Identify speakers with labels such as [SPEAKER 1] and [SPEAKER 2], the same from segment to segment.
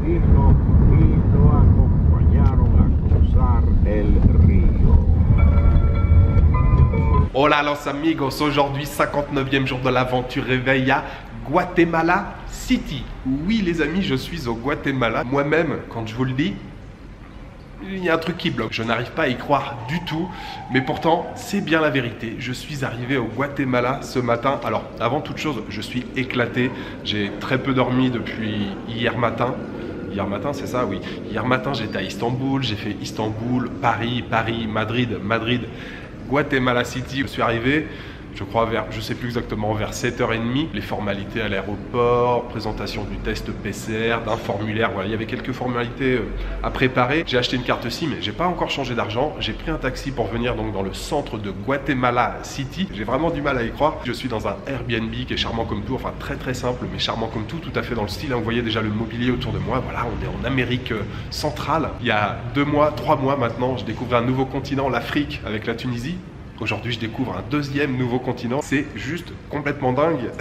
[SPEAKER 1] hijo y lo acompañaron a cruzar el río.
[SPEAKER 2] Hola los amigos, aujourd'hui 59e jour de l'aventure réveil à Guatemala City. Oui les amis, je suis au Guatemala. Moi-même, quand je vous le dis, il y a un truc qui bloque. Je n'arrive pas à y croire du tout, mais pourtant c'est bien la vérité. Je suis arrivé au Guatemala ce matin. Alors avant toute chose, je suis éclaté. J'ai très peu dormi depuis hier matin. Hier matin, c'est ça, oui. Hier matin, j'étais à Istanbul. J'ai fait Istanbul, Paris, Madrid, Guatemala City. Je suis arrivé, je crois, vers, je sais plus exactement, vers 7h30. Les formalités à l'aéroport, présentation du test PCR, d'un formulaire. Voilà, il y avait quelques formalités à préparer. J'ai acheté une carte SIM, mais j'ai pas encore changé d'argent. J'ai pris un taxi pour venir donc dans le centre de Guatemala City. J'ai vraiment du mal à y croire. Je suis dans un Airbnb qui est charmant comme tout, enfin très simple, mais charmant comme tout à fait dans le style. Vous voyez déjà le mobilier autour de moi. Voilà, on est en Amérique centrale. Il y a 2 mois, 3 mois maintenant, je découvre un nouveau continent, l'Afrique, avec la Tunisie. Aujourd'hui, je découvre un deuxième nouveau continent. C'est juste complètement dingue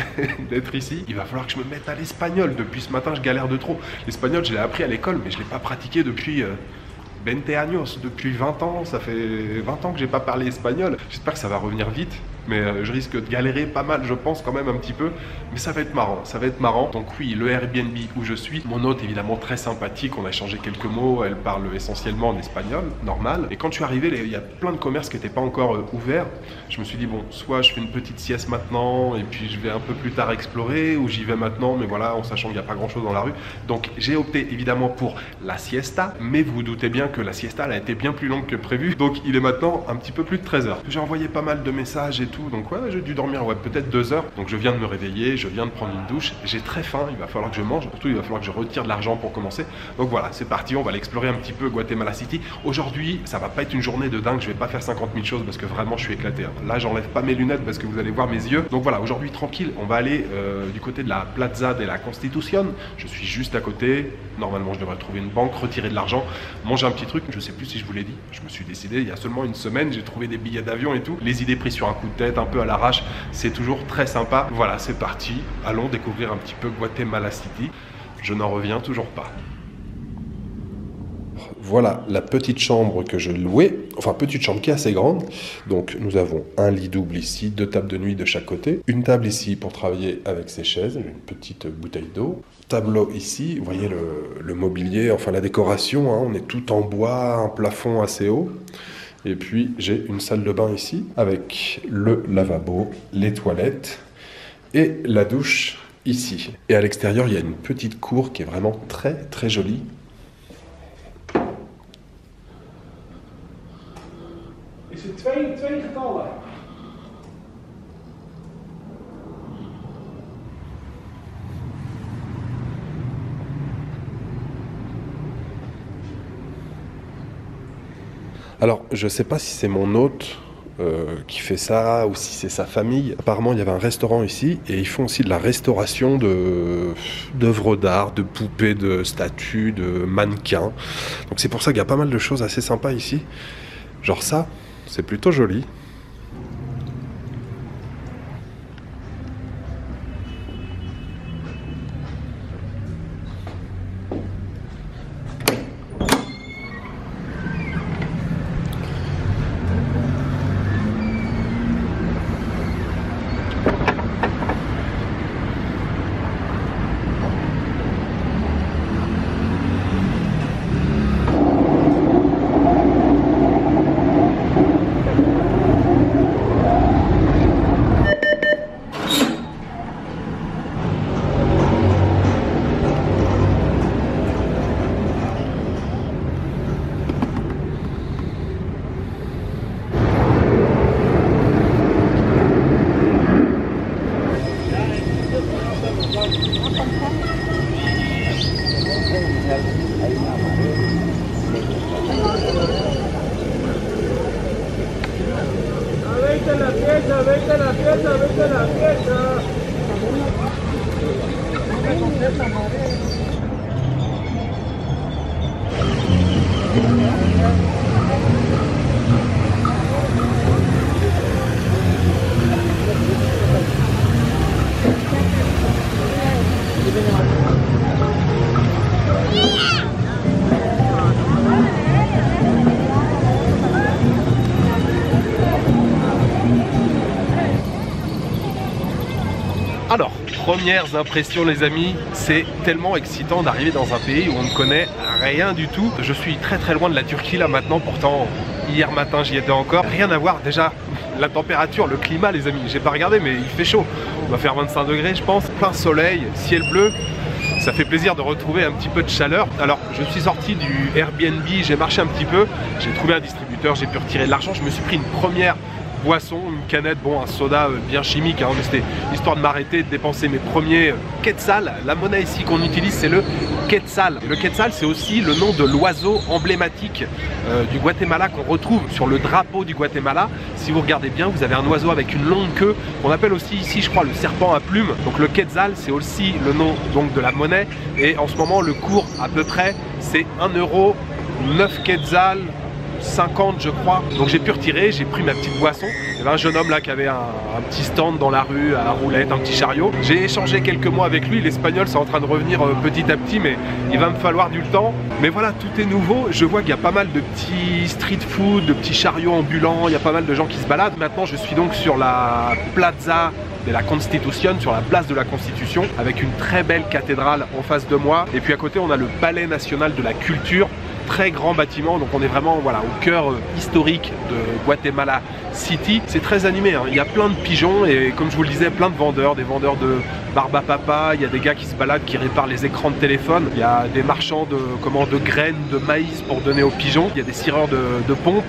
[SPEAKER 2] d'être ici. Il va falloir que je me mette à l'espagnol. Depuis ce matin, je galère de trop. L'espagnol, je l'ai appris à l'école, mais je ne l'ai pas pratiqué depuis 20 años. Depuis 20 ans. Ça fait 20 ans que je n'ai pas parlé espagnol. J'espère que ça va revenir vite. Mais je risque de galérer pas mal, je pense, quand même un petit peu. Mais ça va être marrant, ça va être marrant. Donc oui, le Airbnb où je suis, mon hôte évidemment très sympathique, on a échangé quelques mots, elle parle essentiellement en espagnol, normal. Et quand je suis arrivé, il y a plein de commerces qui n'étaient pas encore ouverts. Je me suis dit, bon, soit je fais une petite sieste maintenant, et puis je vais un peu plus tard explorer, ou j'y vais maintenant, mais voilà, en sachant qu'il n'y a pas grand-chose dans la rue. Donc j'ai opté évidemment pour la siesta, mais vous vous doutez bien que la siesta, elle a été bien plus longue que prévu. Donc il est maintenant un petit peu plus de 13h. J'ai envoyé pas mal de messages et tout. Donc ouais, j'ai dû dormir peut-être 2 heures. Donc je viens de me réveiller, je viens de prendre une douche. J'ai très faim, il va falloir que je mange. Surtout, il va falloir que je retire de l'argent pour commencer. Donc voilà, c'est parti, on va aller explorer un petit peu Guatemala City. Aujourd'hui, ça va pas être une journée de dingue, je vais pas faire 50 000 choses parce que vraiment je suis éclaté. Là, j'enlève pas mes lunettes parce que vous allez voir mes yeux. Donc voilà, aujourd'hui tranquille, on va aller du côté de la Plaza de la Constitución. Je suis juste à côté. Normalement, je devrais trouver une banque, retirer de l'argent, manger un petit truc. Je sais plus si je vous l'ai dit. Je me suis décidé il y a seulement une semaine, j'ai trouvé des billets d'avion et tout. Les idées prises sur un coup de tête, un peu à l'arrache, c'est toujours très sympa. Voilà, c'est parti. Allons découvrir un petit peu Guatemala City. Je n'en reviens toujours pas. Voilà la petite chambre que je louais, enfin petite chambre qui est assez grande. Donc nous avons un lit double ici, 2 tables de nuit de chaque côté, une table ici pour travailler avec ses chaises, une petite bouteille d'eau, tableau ici, vous voyez le mobilier, enfin la décoration, hein, on est tout en bois, un plafond assez haut. Et puis j'ai une salle de bain ici avec le lavabo, les toilettes et la douche ici. Et à l'extérieur, il y a une petite cour qui est vraiment très jolie.
[SPEAKER 3] Is het twee getallen?
[SPEAKER 2] Alors, je ne sais pas si c'est mon hôte qui fait ça ou si c'est sa famille. Apparemment, il y avait un restaurant ici et ils font aussi de la restauration d'œuvres d'art, de poupées, de statues, de mannequins. Donc c'est pour ça qu'il y a pas mal de choses assez sympas ici. Genre ça, c'est plutôt joli. Premières impressions les amis, c'est tellement excitant d'arriver dans un pays où on ne connaît rien du tout. Je suis très loin de la Turquie là maintenant, pourtant hier matin j'y étais encore. Rien à voir, déjà la température, le climat les amis, j'ai pas regardé mais il fait chaud. On va faire 25 degrés je pense, plein soleil, ciel bleu. Ça fait plaisir de retrouver un petit peu de chaleur. Alors je suis sorti du Airbnb, j'ai marché un petit peu, j'ai trouvé un distributeur, j'ai pu retirer de l'argent, je me suis pris une première boisson, une canette, bon un soda bien chimique, hein, mais c'était histoire de m'arrêter, de dépenser mes premiers quetzal. La monnaie ici qu'on utilise c'est le quetzal. Et le quetzal c'est aussi le nom de l'oiseau emblématique du Guatemala qu'on retrouve sur le drapeau du Guatemala. Si vous regardez bien, vous avez un oiseau avec une longue queue, qu'on appelle aussi ici je crois le serpent à plumes. Donc le quetzal c'est aussi le nom donc de la monnaie, et en ce moment le cours à peu près c'est 1 euro, 9 quetzal 50 je crois. Donc j'ai pu retirer, j'ai pris ma petite boisson. Il y avait un jeune homme là qui avait un petit stand dans la rue à roulette, un petit chariot. J'ai échangé quelques mots avec lui. L'espagnol c'est en train de revenir petit à petit, mais il va me falloir du temps. Mais voilà, tout est nouveau. Je vois qu'il y a pas mal de petits street food, de petits chariots ambulants. Il y a pas mal de gens qui se baladent. Maintenant je suis donc sur la Plaza de la Constitution, sur la place de la Constitution, avec une très belle cathédrale en face de moi. Et puis à côté on a le Palais national de la culture, très grand bâtiment, donc on est vraiment voilà, au cœur historique de Guatemala City. C'est très animé, hein. Il y a plein de pigeons et comme je vous le disais, plein de vendeurs, des vendeurs de barbe à papa, il y a des gars qui se baladent, qui réparent les écrans de téléphone, il y a des marchands de graines de maïs pour donner aux pigeons, il y a des cireurs de pompes.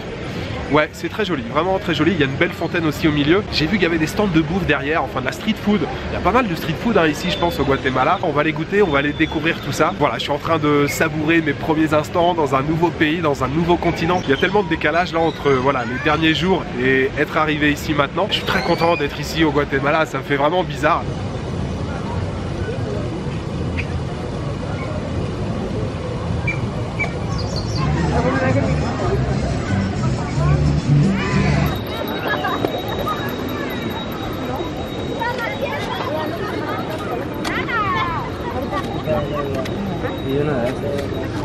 [SPEAKER 2] Ouais, c'est très joli, vraiment très joli. Il y a une belle fontaine aussi au milieu. J'ai vu qu'il y avait des stands de bouffe derrière, enfin de la street food. Il y a pas mal de street food hein, ici, je pense, au Guatemala. On va les goûter, on va aller découvrir tout ça. Voilà, je suis en train de savourer mes premiers instants dans un nouveau pays, dans un nouveau continent. Il y a tellement de décalage là entre voilà, les derniers jours et être arrivé ici maintenant. Je suis très content d'être ici au Guatemala, ça me fait vraiment bizarre.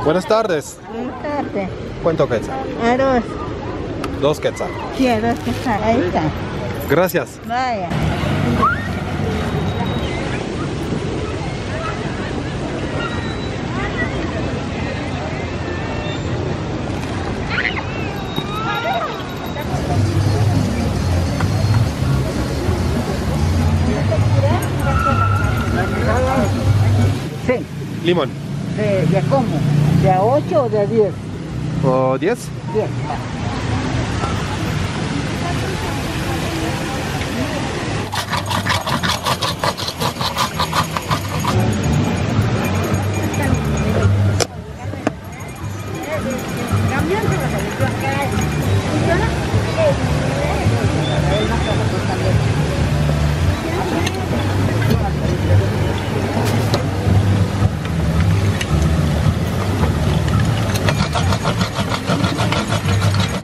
[SPEAKER 4] Buenas tardes.
[SPEAKER 5] Buenas tardes.
[SPEAKER 4] ¿Cuánto quetzal?
[SPEAKER 5] Arroz.
[SPEAKER 4] 2 quetzal.
[SPEAKER 5] Sí, arroz que está. Ahí está.
[SPEAKER 4] Gracias.
[SPEAKER 5] Vaya. Sí.
[SPEAKER 4] Limón.
[SPEAKER 5] ¿De cómo? ¿De a 8 o de a 10?
[SPEAKER 4] ¿O 10?
[SPEAKER 5] 10.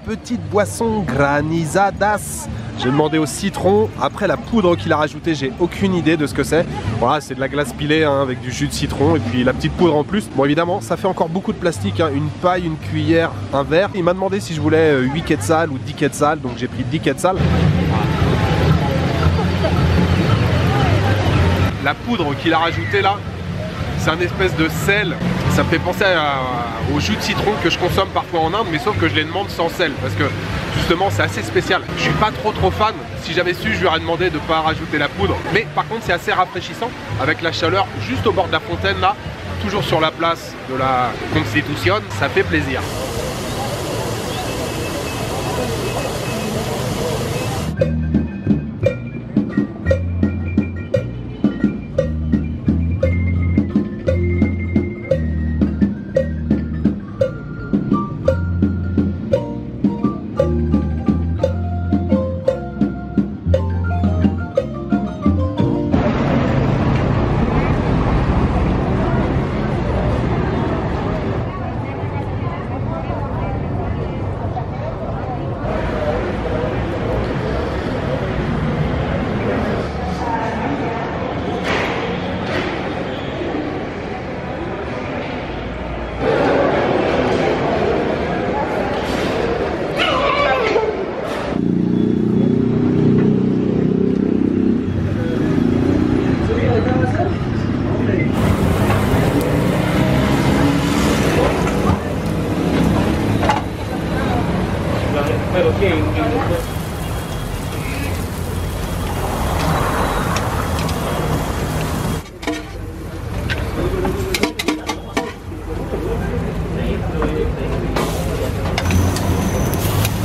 [SPEAKER 2] Petite boisson granizadas. J'ai demandé au citron. Après la poudre qu'il a rajoutée, j'ai aucune idée de ce que c'est. Voilà, c'est de la glace pilée hein, avec du jus de citron et puis la petite poudre en plus. Bon évidemment, ça fait encore beaucoup de plastique, hein. Une paille, une cuillère, un verre. Il m'a demandé si je voulais 8 quetzal ou 10 quetzal, donc j'ai pris 10 quetzal. La poudre qu'il a rajoutée là, c'est un espèce de sel. Ça me fait penser au jus de citron que je consomme parfois en Inde, mais sauf que je les demande sans sel parce que justement c'est assez spécial. Je suis pas trop fan. Si j'avais su, je lui aurais demandé de ne pas rajouter la poudre. Mais par contre c'est assez rafraîchissant avec la chaleur juste au bord de la fontaine là, toujours sur la place de la Constitution, ça fait plaisir.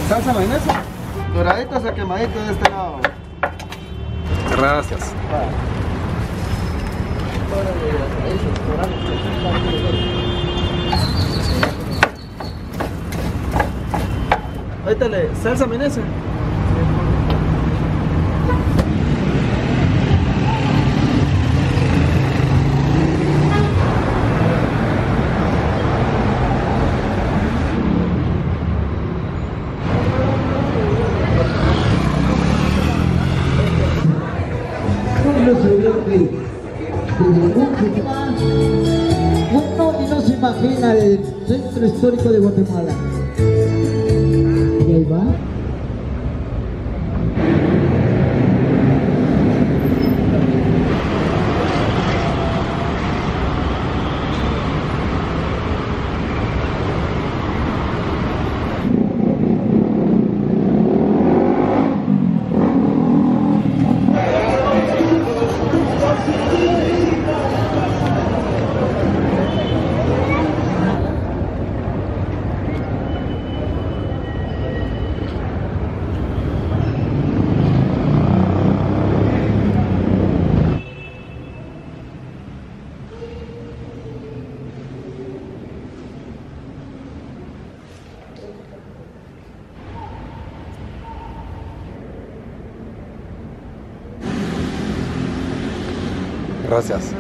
[SPEAKER 6] Salsa mayonesa, doraditos a quemaditos de este lado.
[SPEAKER 4] Gracias.
[SPEAKER 6] Ahorita le salsa mayonesa.
[SPEAKER 7] Uno y no se imagina el centro histórico de Guatemala. Y ahí va.
[SPEAKER 4] Gracias.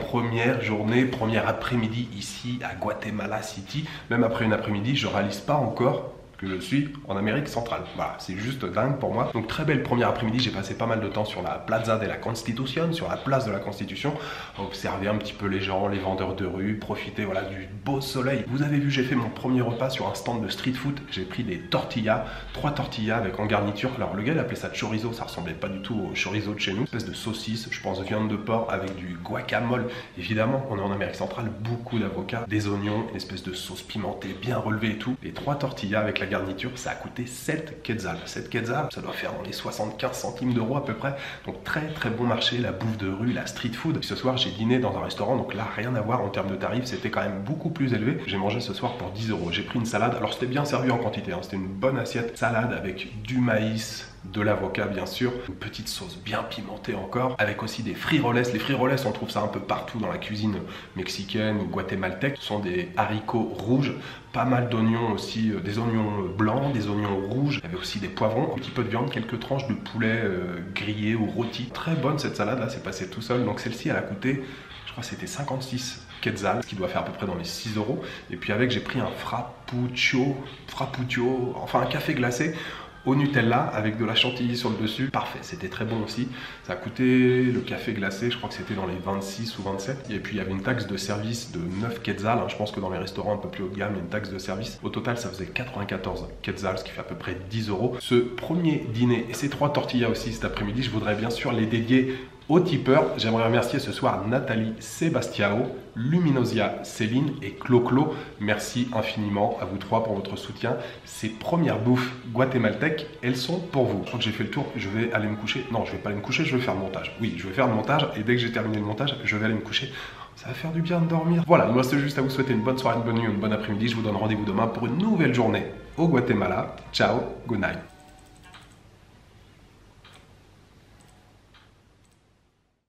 [SPEAKER 2] Première journée, premier après-midi ici à Guatemala City. Même après une après-midi, je réalise pas encore que je suis en Amérique centrale. Voilà, c'est juste dingue pour moi. Donc très belle première après-midi, j'ai passé pas mal de temps sur la Plaza de la Constitución, sur la place de la Constitution, à observer un petit peu les gens, les vendeurs de rue, profiter voilà, du beau soleil. Vous avez vu, j'ai fait mon premier repas sur un stand de street food. J'ai pris des tortillas, 3 tortillas avec en garniture. Alors le gars il appelait ça chorizo, ça ressemblait pas du tout au chorizo de chez nous. Une espèce de saucisse, je pense viande de porc avec du guacamole. Évidemment, on est en Amérique centrale, beaucoup d'avocats, des oignons, une espèce de sauce pimentée bien relevée et tout. Les 3 tortillas avec la garniture, ça a coûté 7 quetzals. 7 quetzals, ça doit faire dans les 75 centimes d'euros à peu près. Donc très très bon marché, la bouffe de rue, la street food. Ce soir j'ai dîné dans un restaurant, donc là rien à voir en termes de tarifs, c'était quand même beaucoup plus élevé. J'ai mangé ce soir pour 10 euros. J'ai pris une salade, alors c'était bien servi en quantité, hein. C'était une bonne assiette. Salade avec du maïs, de l'avocat bien sûr, une petite sauce bien pimentée encore, avec aussi des frijoles. Les frijoles, on trouve ça un peu partout dans la cuisine mexicaine ou guatémaltèque. Ce sont des haricots rouges, pas mal d'oignons aussi, des oignons blancs, des oignons rouges. Il y avait aussi des poivrons, un petit peu de viande, quelques tranches de poulet grillé ou rôti. Très bonne cette salade là, c'est passé tout seul. Donc celle-ci elle a coûté, je crois que c'était 56 quetzals, ce qui doit faire à peu près dans les 6 euros. Et puis avec, j'ai pris un frappuccio, enfin un café glacé au Nutella avec de la chantilly sur le dessus. Parfait, c'était très bon aussi. Ça a coûté, le café glacé, je crois que c'était dans les 26 ou 27. Et puis il y avait une taxe de service de 9 quetzals. Je pense que dans les restaurants un peu plus haut de gamme, il y a une taxe de service. Au total, ça faisait 94 quetzals, ce qui fait à peu près 10 euros. Ce premier dîner et ces 3 tortillas aussi cet après-midi, je voudrais bien sûr les dédier aux tipeurs. J'aimerais remercier ce soir Nathalie Sebastiao, Luminosia Céline et Clo-Clo. Merci infiniment à vous 3 pour votre soutien. Ces premières bouffes guatémaltèques, elles sont pour vous. Je crois que j'ai fait le tour, je vais aller me coucher. Non, je vais pas aller me coucher, je vais faire le montage. Oui, je vais faire le montage et dès que j'ai terminé le montage, je vais aller me coucher. Ça va faire du bien de dormir. Voilà, il me reste juste à vous souhaiter une bonne soirée, une bonne nuit, une bonne après-midi. Je vous donne rendez-vous demain pour une nouvelle journée au Guatemala. Ciao, good night.